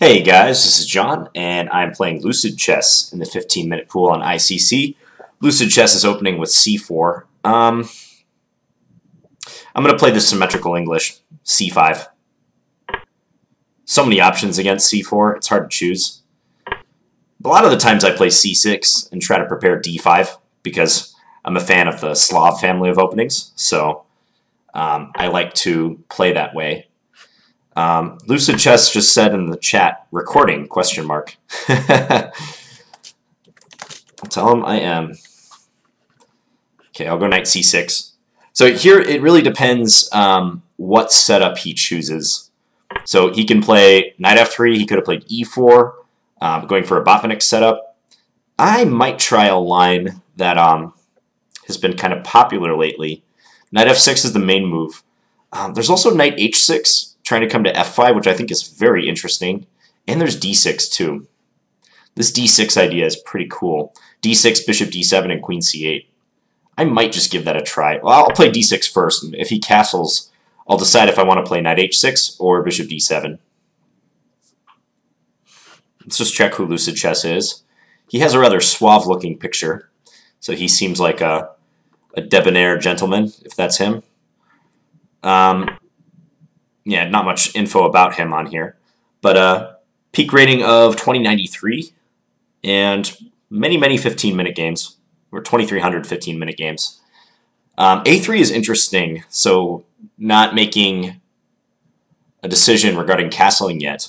Hey guys, this is John, and I'm playing LucidChess in the 15-minute pool on ICC. LucidChess is opening with c4. I'm going to play the Symmetrical English, c5. So many options against c4, it's hard to choose. A lot of the times I play c6 and try to prepare d5 because I'm a fan of the Slav family of openings, so I like to play that way. LucidChess just said in the chat, recording, question mark. I'll tell him I am. Okay, I'll go knight c6. So here it really depends what setup he chooses. So he can play knight f3, he could have played e4, going for a Botvinnik setup. I might try a line that has been kind of popular lately. Knight f6 is the main move. There's also knight h6, trying to come to f5, which I think is very interesting. And there's d6 too. This d6 idea is pretty cool. d6, bishop d7, and queen c8. I might just give that a try. Well, I'll play d6 first, and if he castles, I'll decide if I want to play knight h6 or bishop d7. Let's just check who LucidChess is. He has a rather suave-looking picture, so he seems like a debonair gentleman, if that's him. Yeah, not much info about him on here. But peak rating of 2093 and many 15-minute games, or 2,300 15-minute games. A3 is interesting, so not making a decision regarding castling yet.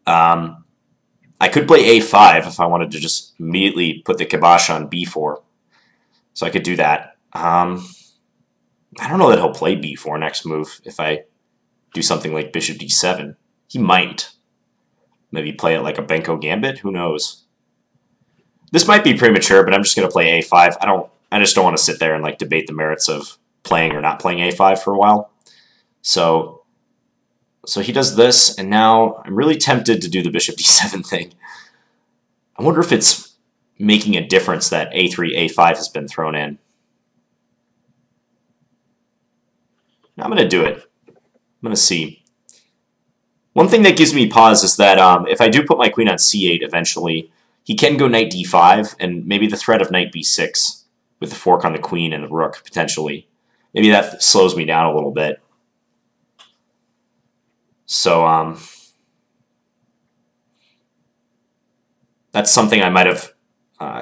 I could play A5 if I wanted to just immediately put the kibosh on B4. So I could do that. I don't know that he'll play B4 next move if I do something like bishop d7. He might. Maybe play it like a Benko gambit. Who knows? This might be premature, but I'm just going to play a5. I just don't want to sit there and like debate the merits of playing or not playing a5 for a while. So he does this, and now I'm really tempted to do the bishop d7 thing. I wonder if it's making a difference that a3, a5 has been thrown in. I'm going to do it. I'm going to see. One thing that gives me pause is that if I do put my queen on c8 eventually, he can go knight d5 and maybe the threat of knight b6 with the fork on the queen and the rook, potentially. Maybe that slows me down a little bit. So that's something I might have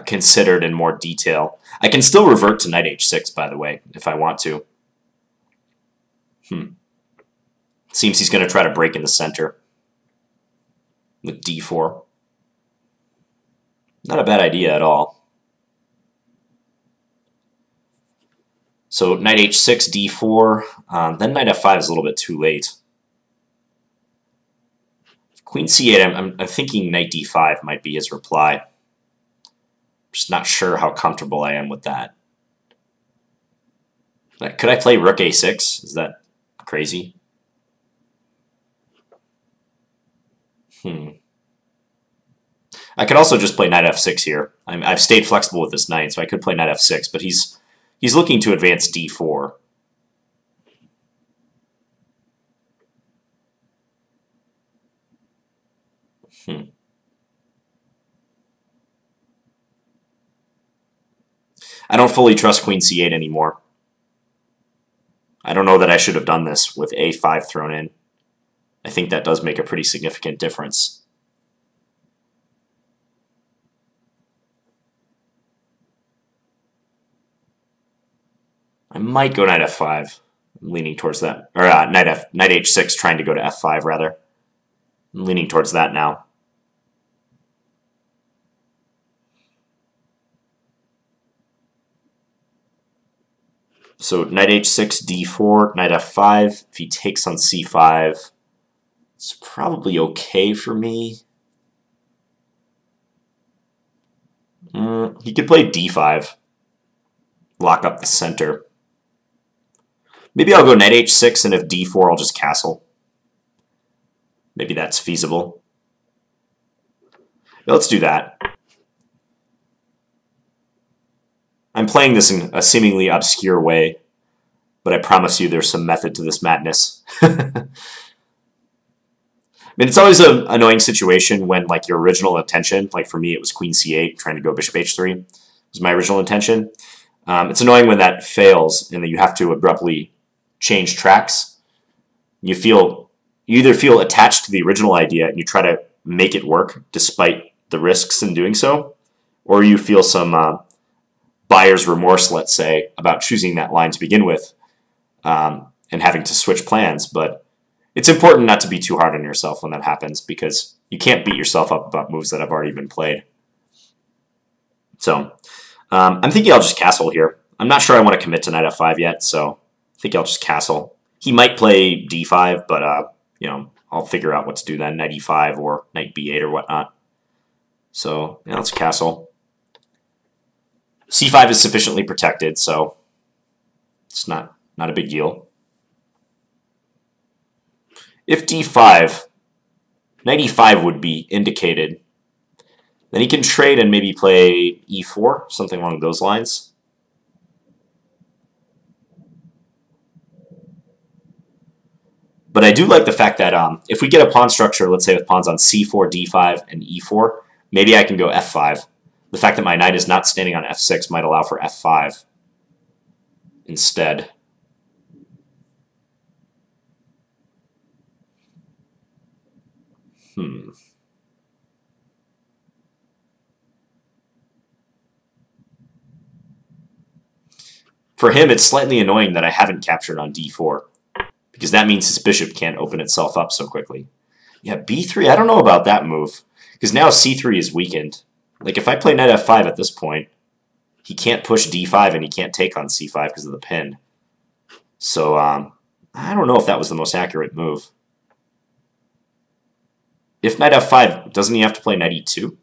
considered in more detail. I can still revert to knight h6, by the way, if I want to. Seems he's going to try to break in the center with d4. Not a bad idea at all. So knight h6, d4, then knight f5 is a little bit too late. Queen c8, I'm thinking knight d5 might be his reply. Just not sure how comfortable I am with that. Could I play rook a6? Is that crazy? I could also just play knight f6 here. I've stayed flexible with this knight, so I could play knight f6, but he's looking to advance d4. I don't fully trust queen c8 anymore. I don't know that I should have done this with a5 thrown in. I think that does make a pretty significant difference. I might go knight f5. I'm leaning towards that. Or knight h6, trying to go to f5, rather. I'm leaning towards that now. So knight h6, d4, knight f5. If he takes on c5, it's probably okay for me. He could play d5. Lock up the center. Maybe I'll go knight h6, and if d4, I'll just castle. Maybe that's feasible. Let's do that. I'm playing this in a seemingly obscure way, but I promise you there's some method to this madness. mean, it's always an annoying situation when, like, your original intention, like for me, it was queen c8, trying to go bishop h3, was my original intention. It's annoying when that fails and that you have to abruptly change tracks. You either feel attached to the original idea and you try to make it work despite the risks in doing so, or you feel some buyer's remorse, let's say, about choosing that line to begin with and having to switch plans. But it's important not to be too hard on yourself when that happens, because you can't beat yourself up about moves that have already been played. So I'm thinking I'll just castle here. I'm not sure I want to commit to knight f5 yet, so I think I'll just castle. He might play d5, but you know, I'll figure out what to do then, knight e5 or knight b8 or whatnot. So yeah, let's castle. c5 is sufficiently protected, so it's not a big deal. If d5, knight e5 would be indicated. Then he can trade and maybe play e4, something along those lines. But I do like the fact that if we get a pawn structure, let's say with pawns on c4, d5, and e4, maybe I can go f5. The fact that my knight is not standing on f6 might allow for f5 instead. For him, it's slightly annoying that I haven't captured on d4, because that means his bishop can't open itself up so quickly. Yeah, b3, I don't know about that move, because now c3 is weakened. Like, if I play knight f5 at this point, he can't push d5 and he can't take on c5 because of the pin. So, I don't know if that was the most accurate move. If knight f5, doesn't he have to play knight e2?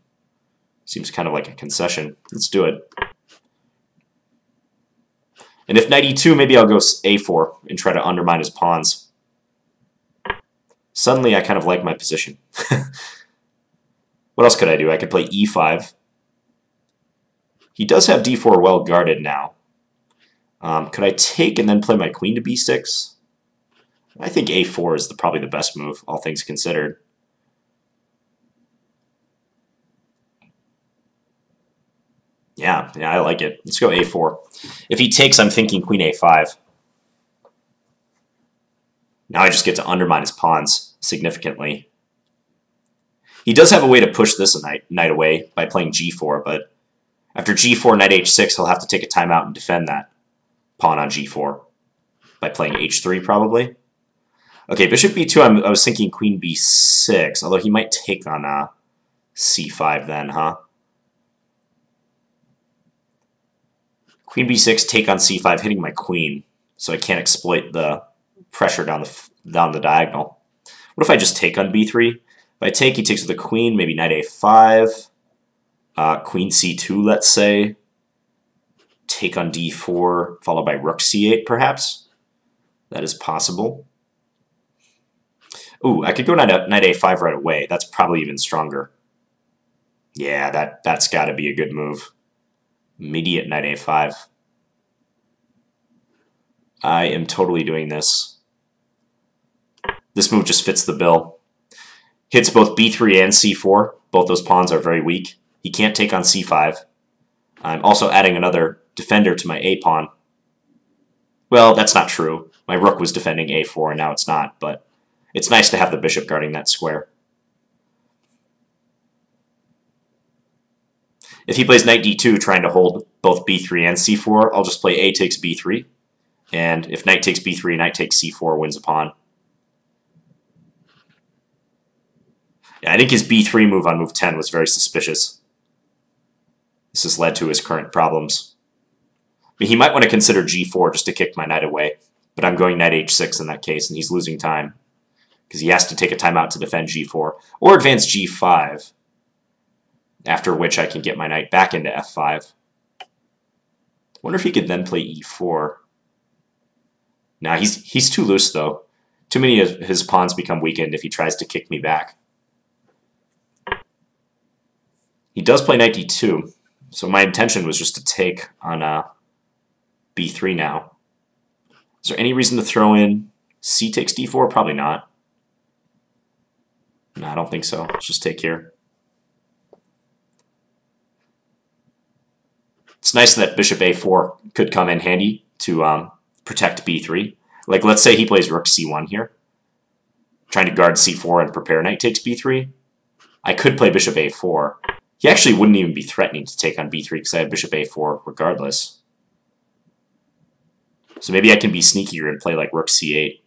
Seems kind of like a concession. Let's do it. And if knight e2, maybe I'll go a4 and try to undermine his pawns. Suddenly, I kind of like my position. What else could I do? I could play e5. He does have d4 well guarded now. Could I take and then play my queen to b6? I think a4 is probably the best move, all things considered. Yeah, I like it. Let's go a4. If he takes, I'm thinking queen a5. Now I just get to undermine his pawns significantly. He does have a way to push this knight away by playing g4, but after g4, knight h6, he'll have to take a timeout and defend that pawn on g4 by playing h3 probably. Okay, bishop b2, I was thinking queen b6, although he might take on c5 then, huh? Queen b6, take on c5, hitting my queen, so I can't exploit the pressure down the diagonal. What if I just take on b3? If I take, he takes with the queen, maybe knight a5, queen c2, let's say, take on d4, followed by rook c8, perhaps. That is possible. Ooh, I could go knight a5 right away. That's probably even stronger. Yeah, that's got to be a good move. Immediate knight a5. I am totally doing this. This move just fits the bill. Hits both b3 and c4. Both those pawns are very weak. He can't take on c5. I'm also adding another defender to my a pawn. Well, that's not true. My rook was defending a4 and now it's not, but it's nice to have the bishop guarding that square. If he plays knight d2 trying to hold both b3 and c4, I'll just play a takes b3. And if knight takes b3, knight takes c4 wins a pawn. Yeah, I think his b3 move on move 10 was very suspicious. This has led to his current problems. I mean, he might want to consider g4 just to kick my knight away, but I'm going knight h6 in that case, and he's losing time because he has to take a timeout to defend g4, or advance g5, after which I can get my knight back into f5. I wonder if he could then play e4. Nah, he's too loose, though. Too many of his pawns become weakened if he tries to kick me back. He does play knight d2, so my intention was just to take on b3 now. Is there any reason to throw in c takes d4? Probably not. No, I don't think so. Let's just take here. It's nice that bishop a4 could come in handy to protect b3. Like, let's say he plays rook c1 here, trying to guard c4 and prepare knight takes b3. I could play bishop a4. He actually wouldn't even be threatening to take on b3 because I have bishop a4 regardless. So maybe I can be sneakier and play like rook c8.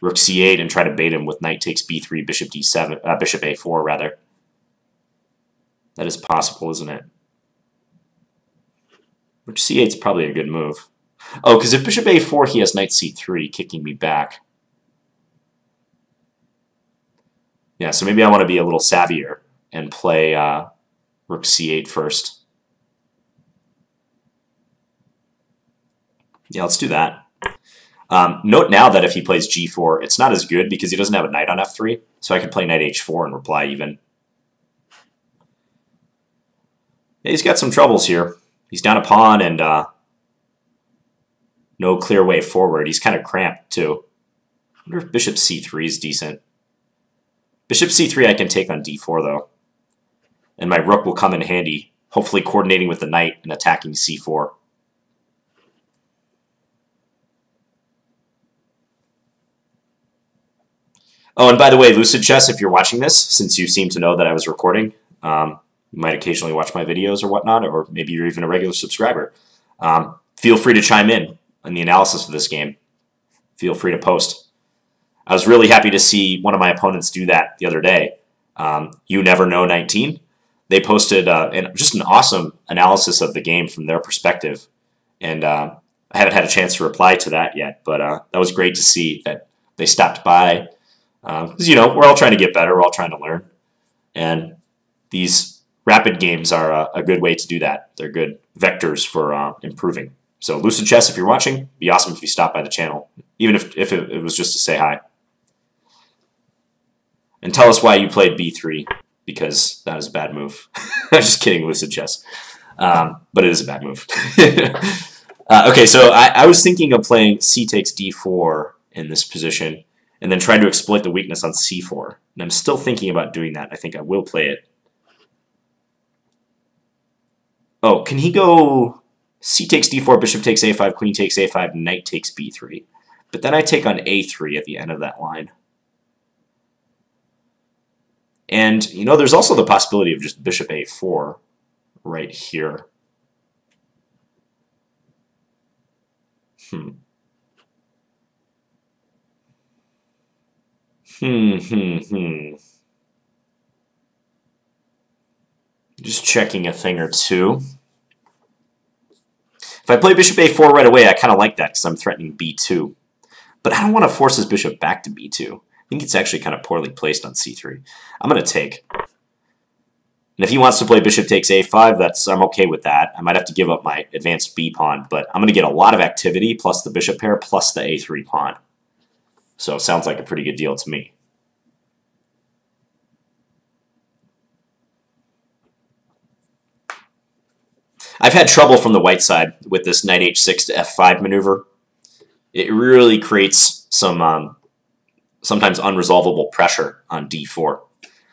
Rook c8 and try to bait him with knight takes b3, bishop d7, bishop a4 rather. That is possible, isn't it? Rook c8 is probably a good move. Oh, because if bishop a4, he has knight c3, kicking me back. Yeah, so maybe I want to be a little savvier and play rook c8 first. Yeah, let's do that. Note now that if he plays g4, it's not as good because he doesn't have a knight on f3, so I could play knight h4 and reply even. Yeah, he's got some troubles here. He's down a pawn and no clear way forward. He's kind of cramped too. I wonder if bishop c3 is decent. Bishop c3 I can take on d4 though. And my rook will come in handy, hopefully coordinating with the knight and attacking c4. Oh, and by the way, LucidChess, if you're watching this, since you seem to know that I was recording, you might occasionally watch my videos or whatnot, or maybe you're even a regular subscriber. Feel free to chime in on the analysis of this game. Feel free to post. I was really happy to see one of my opponents do that the other day. You Never Know 19. They posted just an awesome analysis of the game from their perspective. And I haven't had a chance to reply to that yet, but that was great to see that they stopped by. Because, you know, we're all trying to get better. We're all trying to learn. And these rapid games are a good way to do that. They're good vectors for improving. So LucidChess, if you're watching, it'd be awesome if you stopped by the channel, even if it was just to say hi. And tell us why you played b3, because that is a bad move. I'm just kidding, LucidChess. But it is a bad move. Okay, so I was thinking of playing c takes d4 in this position, and then trying to exploit the weakness on c4. And I'm still thinking about doing that. I think I will play it. Oh, can he go c takes d4, bishop takes a5, queen takes a5, knight takes b3. But then I take on a3 at the end of that line. And, you know, there's also the possibility of just bishop a4 right here. Just checking a thing or two. If I play bishop a4 right away, I kind of like that because I'm threatening b2. But I don't want to force his bishop back to b2. I think it's actually kind of poorly placed on c3. I'm going to take. And if he wants to play bishop takes a5, I'm okay with that. I might have to give up my advanced b pawn, but I'm going to get a lot of activity plus the bishop pair plus the a3 pawn. So it sounds like a pretty good deal to me. I've had trouble from the white side with this knight h6 to f5 maneuver. It really creates some sometimes unresolvable pressure on d4.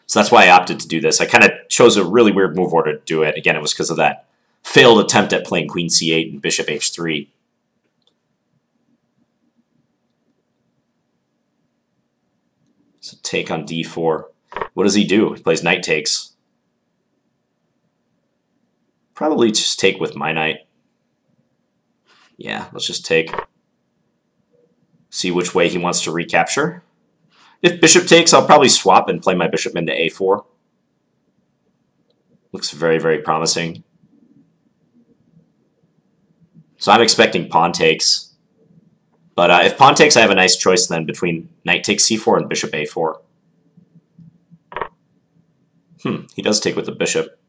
So that's why I opted to do this. I kind of chose a really weird move order to do it. Again, it was because of that failed attempt at playing queen c8 and bishop h3. So take on d4. What does he do? He plays knight takes. Probably just take with my knight. Yeah, let's just take. See which way he wants to recapture. If bishop takes, I'll probably swap and play my bishop into a4. Looks very, very promising. So I'm expecting pawn takes. But if pawn takes, I have a nice choice then between knight takes c4 and bishop a4. He does take with the bishop.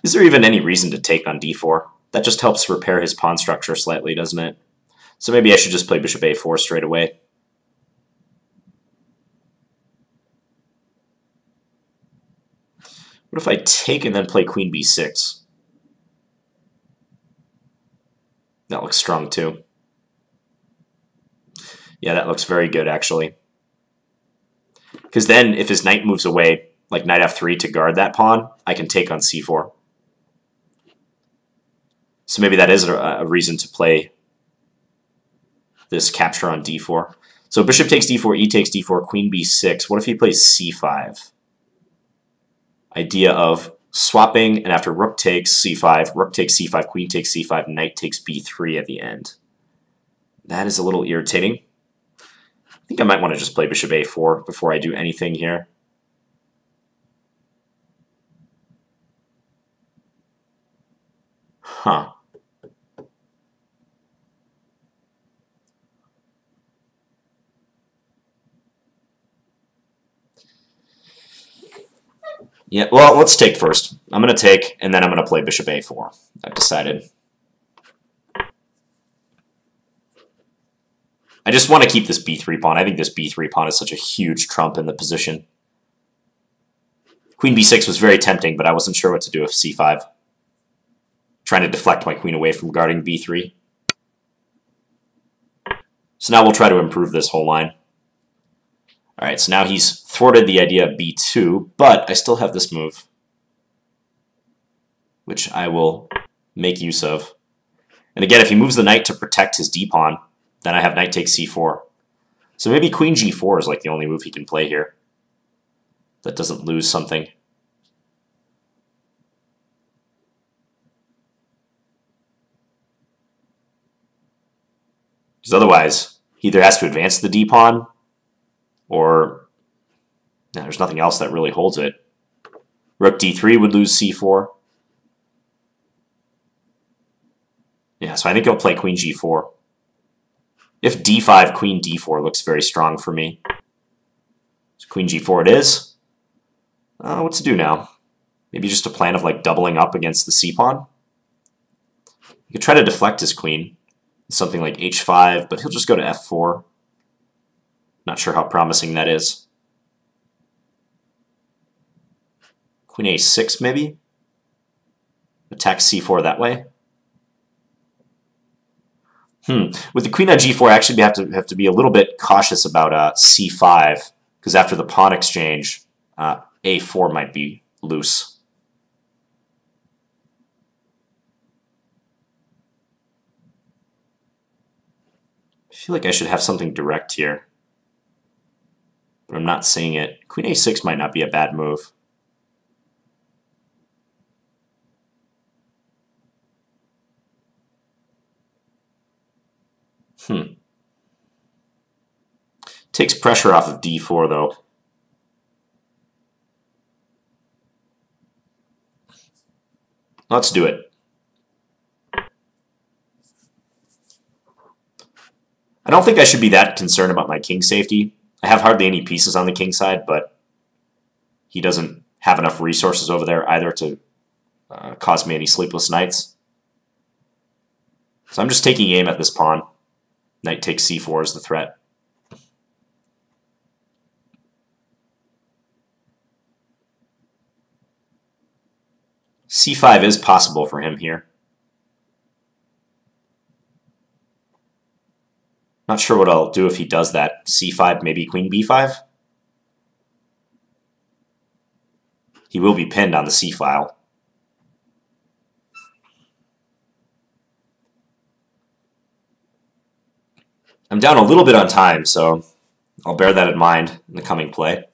Is there even any reason to take on d4? That just helps repair his pawn structure slightly, doesn't it? So maybe I should just play bishop a4 straight away. What if I take and then play queen b6? That looks strong too. Yeah, that looks very good, actually. Because then, if his knight moves away, like knight f3 to guard that pawn, I can take on c4. So maybe that is a reason to play this capture on d4. So bishop takes d4, e takes d4, queen b6. What if he plays c5? Idea of swapping, and after rook takes c5, rook takes c5, queen takes c5, knight takes b3 at the end. That is a little irritating. I think I might want to just play bishop a4 before I do anything here. Huh. Yeah, well, let's take first. I'm going to take, and then I'm going to play bishop a4. I've decided. I just want to keep this b3 pawn. I think this b3 pawn is such a huge trump in the position. Queen b6 was very tempting, but I wasn't sure what to do with c5. Trying to deflect my queen away from guarding b3. So now we'll try to improve this whole line. All right, so now he's thwarted the idea of b2, but I still have this move, which I will make use of. And again, if he moves the knight to protect his d-pawn, then I have knight takes c4. So maybe queen g4 is like the only move he can play here that doesn't lose something. Because otherwise, he either has to advance the d-pawn, or there's nothing else that really holds it. Rook d3 would lose c4. Yeah, so I think I'll play queen g4. If d5, queen d4 looks very strong for me. So queen g4 it is. What to do now? Maybe just a plan of like doubling up against the c-pawn. You could try to deflect his queen. Something like h5, but he'll just go to f4. Not sure how promising that is. Queen a6 maybe? Attack c4 that way? With the queen on g4, I actually have to be a little bit cautious about c5, because after the pawn exchange, a4 might be loose. I feel like I should have something direct here, but I'm not seeing it. Queen a6 might not be a bad move. Takes pressure off of d4, though. Let's do it. I don't think I should be that concerned about my king safety. I have hardly any pieces on the king side, but he doesn't have enough resources over there either to cause me any sleepless nights. So I'm just taking aim at this pawn. Knight takes c4 is the threat. c5 is possible for him here. Not sure what I'll do if he does that. c5, maybe queen b5? He will be pinned on the c-file. I'm down a little bit on time, so I'll bear that in mind in the coming play.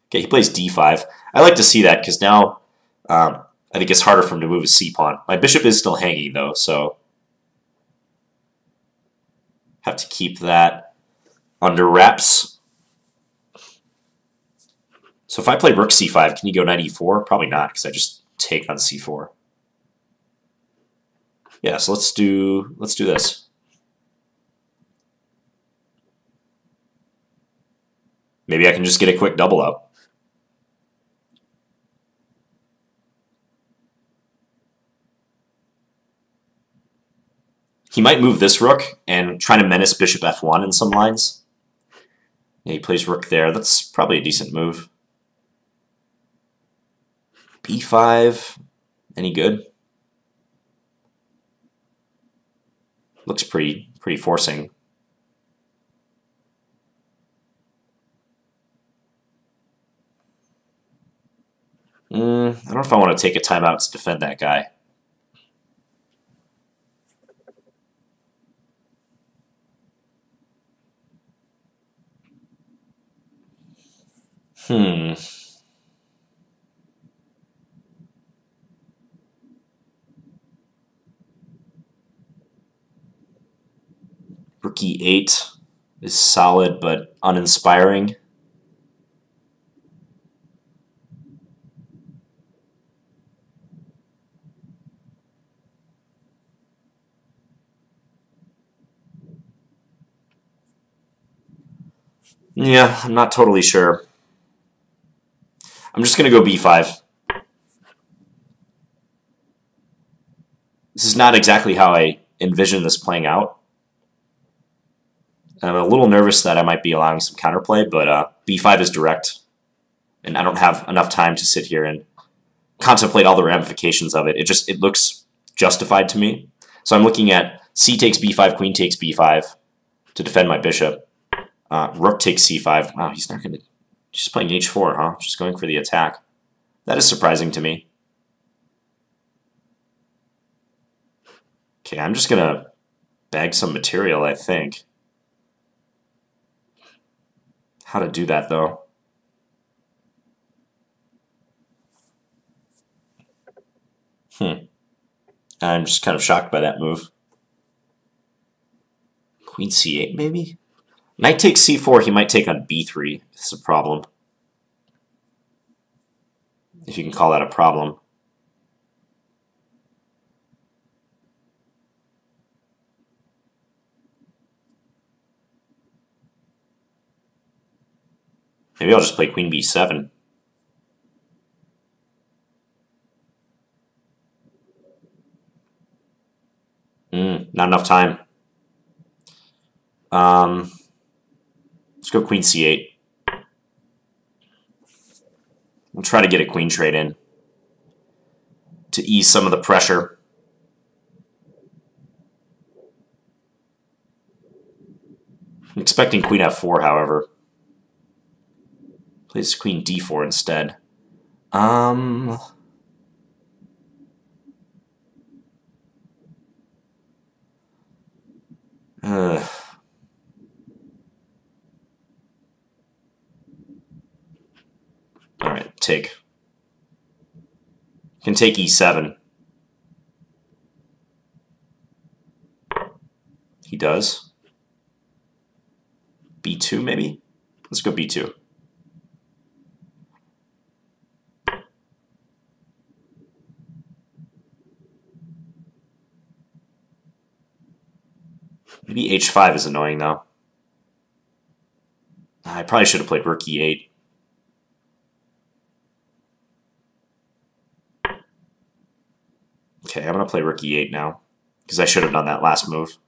Okay, he plays d5. I like to see that because now I think it's harder for him to move his c-pawn. My bishop is still hanging, though, so have to keep that under wraps. So if I play rook c5, can he go knight e4? Probably not, because I just take on c4. Yeah, so let's do this. Maybe I can just get a quick double up. He might move this rook and try to menace bishop f1 in some lines. Yeah, he plays rook there. That's probably a decent move. b5, any good? Looks pretty forcing. don't know if I want to take a timeout to defend that guy. Rook e8 is solid but uninspiring. Yeah, I'm not totally sure. I'm just going to go b5. This is not exactly how I envisioned this playing out. I'm a little nervous that I might be allowing some counterplay, but b5 is direct, and I don't have enough time to sit here and contemplate all the ramifications of it. It looks justified to me. So I'm looking at c takes b5, queen takes b5 to defend my bishop. Rook takes c5. Wow, he's not going to... Just playing h4, huh? Just going for the attack. That is surprising to me. Okay, I'm just going to bag some material, I think. How to do that, though? I'm just kind of shocked by that move. Queen c8, maybe? Knight takes c4, he might take on b3. This is a problem. If you can call that a problem. Maybe I'll just play queen b7. Not enough time. Let's go queen c8. We'll try to get a queen trade in to ease some of the pressure. I'm expecting queen f4, however. Plays queen d4 instead. Alright, take. Can take e7. He does. b2 maybe? Let's go b2. Maybe h5 is annoying though. I probably should have played rook e8. Okay, I'm going to play rook e8 now, because I should have done that last move.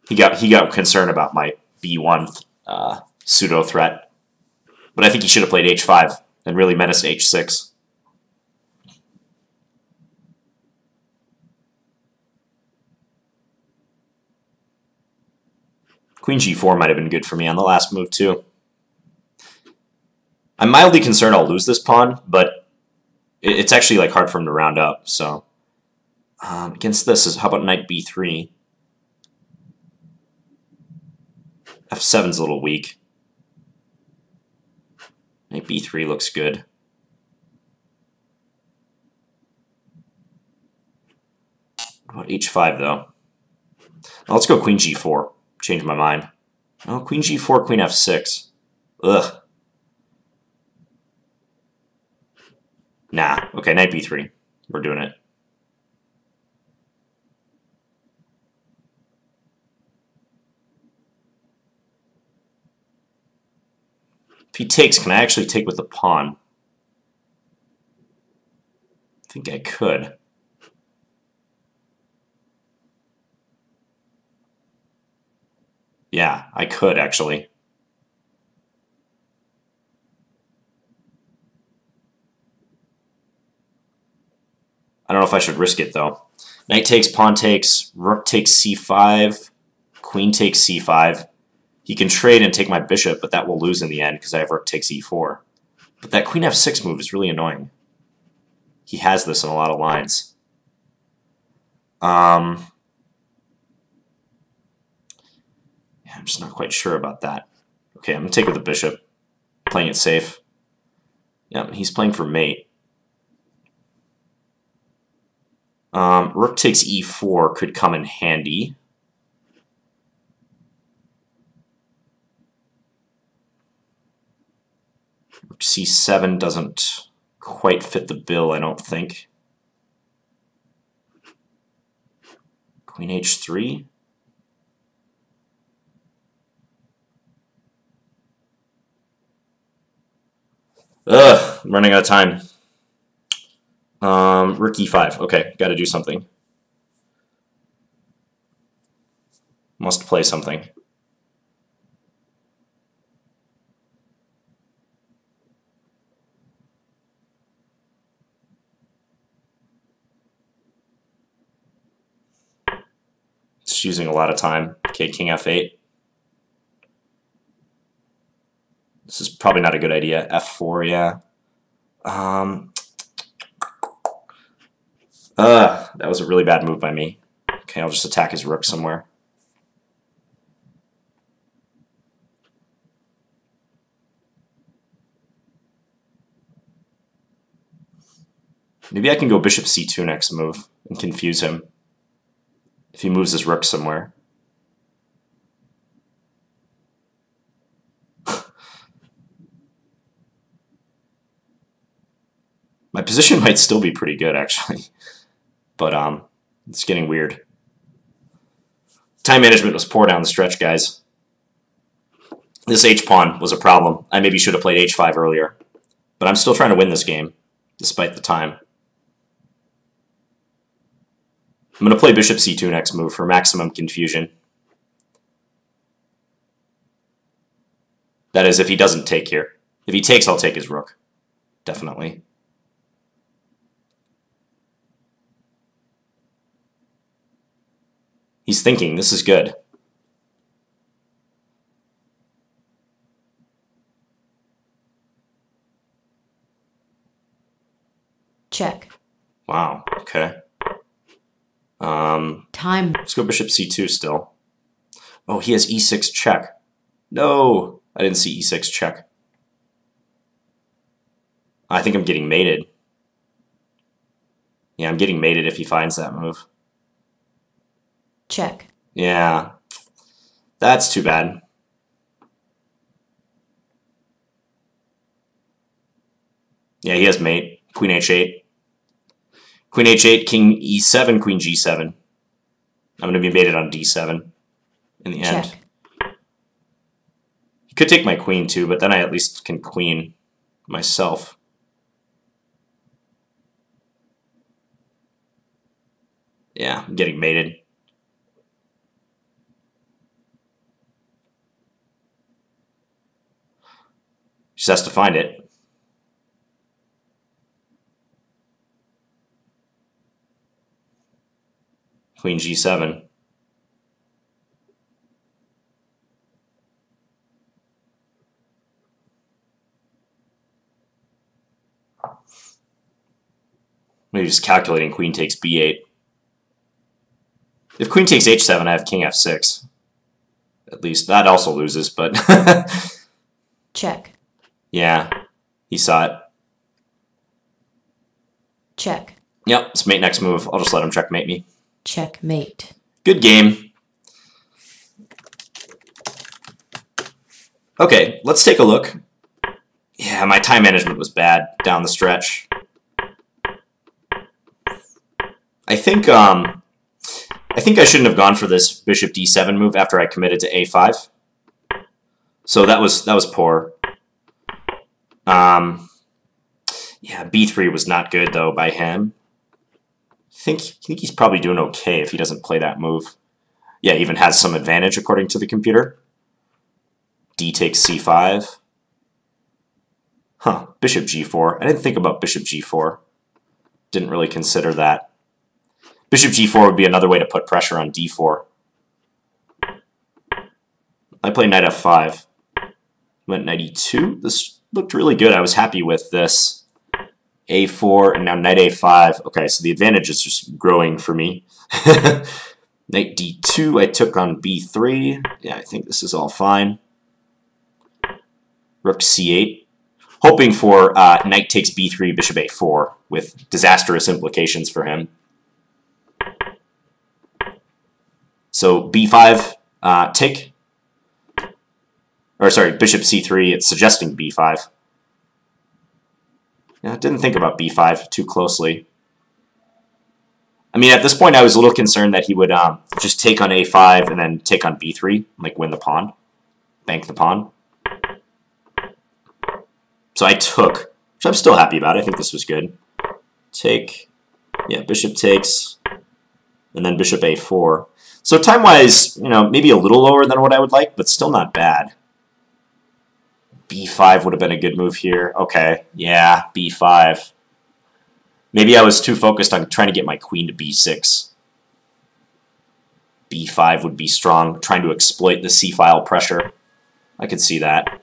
He got concerned about my b1 pseudo threat, but I think he should have played h5 and really menaced h6. Queen g4 might have been good for me on the last move too. I'm mildly concerned I'll lose this pawn, but it's actually like hard for him to round up. So against this is how about knight b3? f7's a little weak. Knight b3 looks good. What about h5 though? Now let's go queen g4. Change my mind. Oh, queen g4, queen f6. Ugh. Nah. Okay, knight b3. We're doing it. If he takes, can I actually take with the pawn? I think I could. Yeah, I could actually. I don't know if I should risk it though. Knight takes, pawn takes, rook takes c5, queen takes c5. He can trade and take my bishop, but that will lose in the end because I have rook takes e4. But that queen f6 move is really annoying. He has this in a lot of lines. Yeah, I'm just not quite sure about that. Okay, I'm going to take with the bishop, playing it safe. Yep, he's playing for mate. Rook takes e4 could come in handy. Rook c7 doesn't quite fit the bill, I don't think. Queen h3. Ugh, I'm running out of time. Rook e5. Okay, gotta do something. Must play something. It's using a lot of time. Okay, king f8. This is probably not a good idea. f4, yeah. That was a really bad move by me. Okay, I'll just attack his rook somewhere. Maybe I can go bishop c2 next move and confuse him if he moves his rook somewhere. My position might still be pretty good, actually. But it's getting weird. Time management was poor down the stretch, guys. This h-pawn was a problem. I maybe should have played h5 earlier. But I'm still trying to win this game, despite the time. I'm going to play bishop c2 next move for maximum confusion. That is, if he doesn't take here. If he takes, I'll take his rook. Definitely. He's thinking, this is good. Check. Wow, okay. Time. Let's go bishop c2 still. Oh, he has e6 check. No, I didn't see e6 check. I think I'm getting mated. Yeah, I'm getting mated if he finds that move. Check. Yeah, that's too bad. Yeah, he has mate. Queen h8. Queen h8, king e7, queen g7. I'm going to be mated on d7 in the end. He could take my queen too, but then I at least can queen myself. Yeah, I'm getting mated. Just has to find it. Queen g7. Maybe just calculating queen takes b8. If queen takes h7, I have king f6. At least that also loses, but Check. Yeah, he saw it. Check. Yep, let's mate next move. I'll just let him checkmate me. Checkmate. Good game. Okay, let's take a look. Yeah, my time management was bad down the stretch. I think I shouldn't have gone for this bishop d7 move after I committed to a5. So that was poor. Yeah, b3 was not good though by him. I think he's probably doing okay if he doesn't play that move. Yeah, even has some advantage according to the computer. D takes c5. Huh, bishop g4. I didn't think about bishop g4. Didn't really consider that. Bishop g4 would be another way to put pressure on d4. I play knight f5. Went knight e2. This looked really good. I was happy with this. a4 and now knight a5. Okay, so the advantage is just growing for me. Knight d2, I took on b3. Yeah, I think this is all fine. Rook c8. Hoping for knight takes b3, bishop a4, with disastrous implications for him. So b5, take. Or sorry, bishop c3, it's suggesting b5. Yeah, I didn't think about b5 too closely. I mean, at this point, I was a little concerned that he would just take on a5 and then take on b3, like win the pawn, bank the pawn. So I took, which I'm still happy about. I think this was good. Take, yeah, bishop takes, and then bishop a4. So time-wise, you know, maybe a little lower than what I would like, but still not bad. b5 would have been a good move here. Okay, yeah, b5. Maybe I was too focused on trying to get my queen to b6. b5 would be strong, trying to exploit the c-file pressure. I could see that.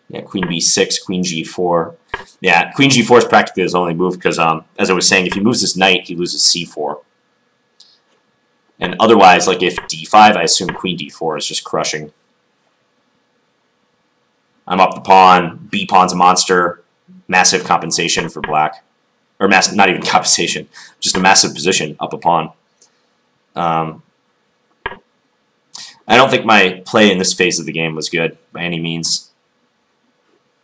Yeah, queen b6, queen g4. Yeah, queen g4 is practically his only move because, as I was saying, if he moves his knight, he loses c4. And otherwise, like if d5, I assume queen d4 is just crushing. I'm up the pawn. B pawn's a monster. Massive compensation for black. Or not even compensation. Just a massive position up a pawn. I don't think my play in this phase of the game was good by any means.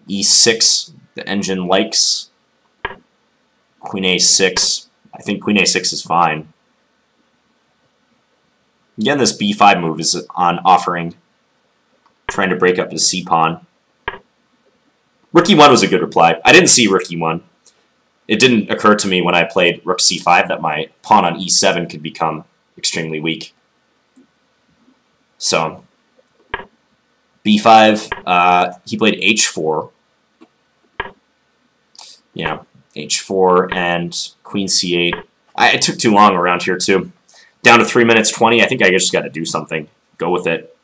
e6, the engine likes. Queen a6. I think queen a6 is fine. Again, this b5 move is on offering. Trying to break up his c-pawn. Rook e1 was a good reply. I didn't see rook e1. It didn't occur to me when I played rook c5 that my pawn on e7 could become extremely weak. So, b5, he played h4. Yeah, h4 and queen c8. It took too long around here too. Down to 3 minutes 20, I think I just got to do something. Go with it.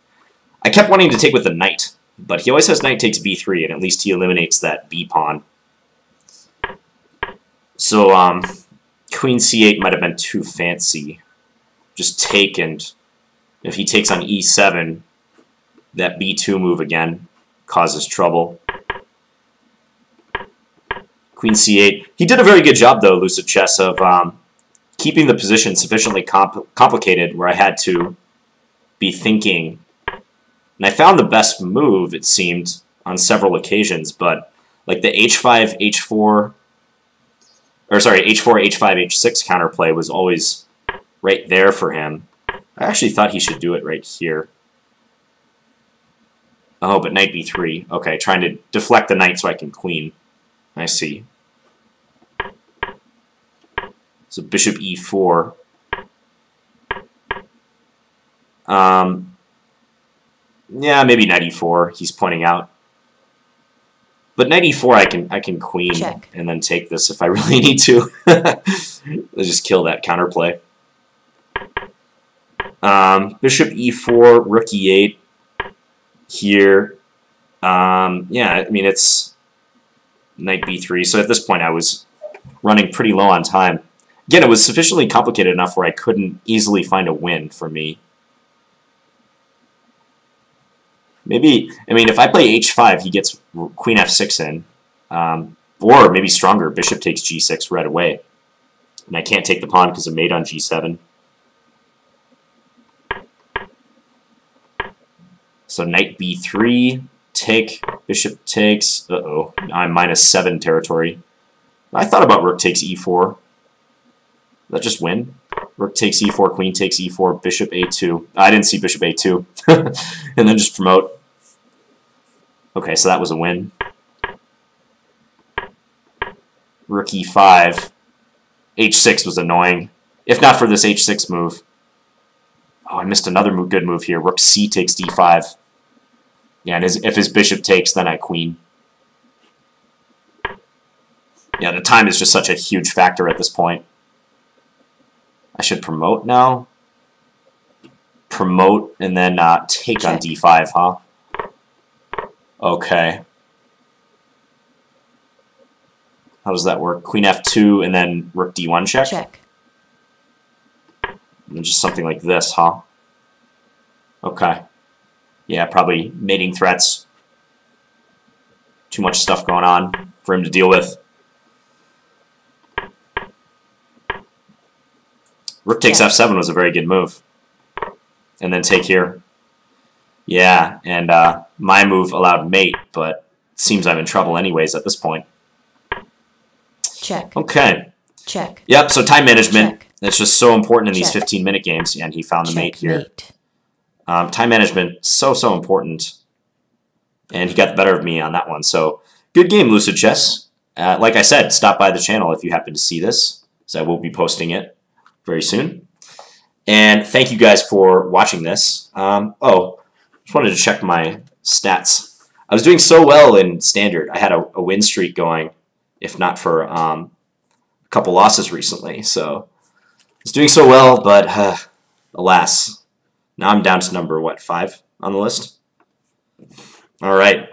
I kept wanting to take with the knight, but he always has knight takes b3, and at least he eliminates that b pawn. So, queen c8 might have been too fancy. Just take, and if he takes on e7, that b2 move again causes trouble. Queen c8. He did a very good job, though, LucidChess, of keeping the position sufficiently complicated where I had to be thinking. And I found the best move, it seemed, on several occasions, but like the h5, h4, or sorry, h4, h5, h6 counterplay was always right there for him. I actually thought he should do it right here. Oh, but knight b3. Okay, trying to deflect the knight so I can queen. I see. So bishop e4. Yeah, maybe knight e4. He's pointing out. But knight e4, I can queen Check. And then take this if I really need to. Let's just kill that counterplay. Bishop e4, rook e8 here. Yeah, I mean it's knight b3. So at this point, I was running pretty low on time. Again, it was sufficiently complicated enough where I couldn't easily find a win for me. Maybe, I mean, if I play h5, he gets queen f6 in. Or maybe stronger, bishop takes g6 right away. And I can't take the pawn because of mate on g7. So knight b3, take, bishop takes. Uh-oh, I'm -7 territory. I thought about rook takes e4. That just win? Rook takes e4, queen takes e4, bishop a2. I didn't see bishop a2. And then just promote. Okay, so that was a win. Rook e5. h6 was annoying. If not for this h6 move. Oh, I missed another good move here. Rook c takes d5. Yeah, and if his bishop takes, then I queen. Yeah, the time is just such a huge factor at this point. I should promote now. promote and then take on Check. d5, huh? Okay. How does that work? Queen f2 and then rook d1 check? Check. And just something like this, huh? Okay. Yeah, probably mating threats. Too much stuff going on for him to deal with. Rook takes Check. f7 was a very good move. And then take here. Yeah, and my move allowed mate, but it seems I'm in trouble anyways at this point. Check. Okay. Check. Yep, so time management. Check. It's just so important in these Check. 15-minute games, and he found the mate here. Checkmate. Time management, so important. And he got the better of me on that one. So, good game, LucidChess. Like I said, stop by the channel if you happen to see this, so I will be posting it very soon. And thank you guys for watching this. Just wanted to check my stats. I was doing so well in Standard. I had a win streak going, if not for a couple losses recently. So, I was doing so well, but alas. Now I'm down to number, what, 5 on the list? All right.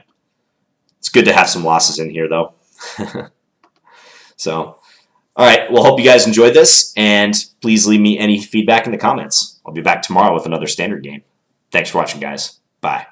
It's good to have some losses in here, though. So, all right. Well, hope you guys enjoyed this, and please leave me any feedback in the comments. I'll be back tomorrow with another Standard game. Thanks for watching, guys. Bye.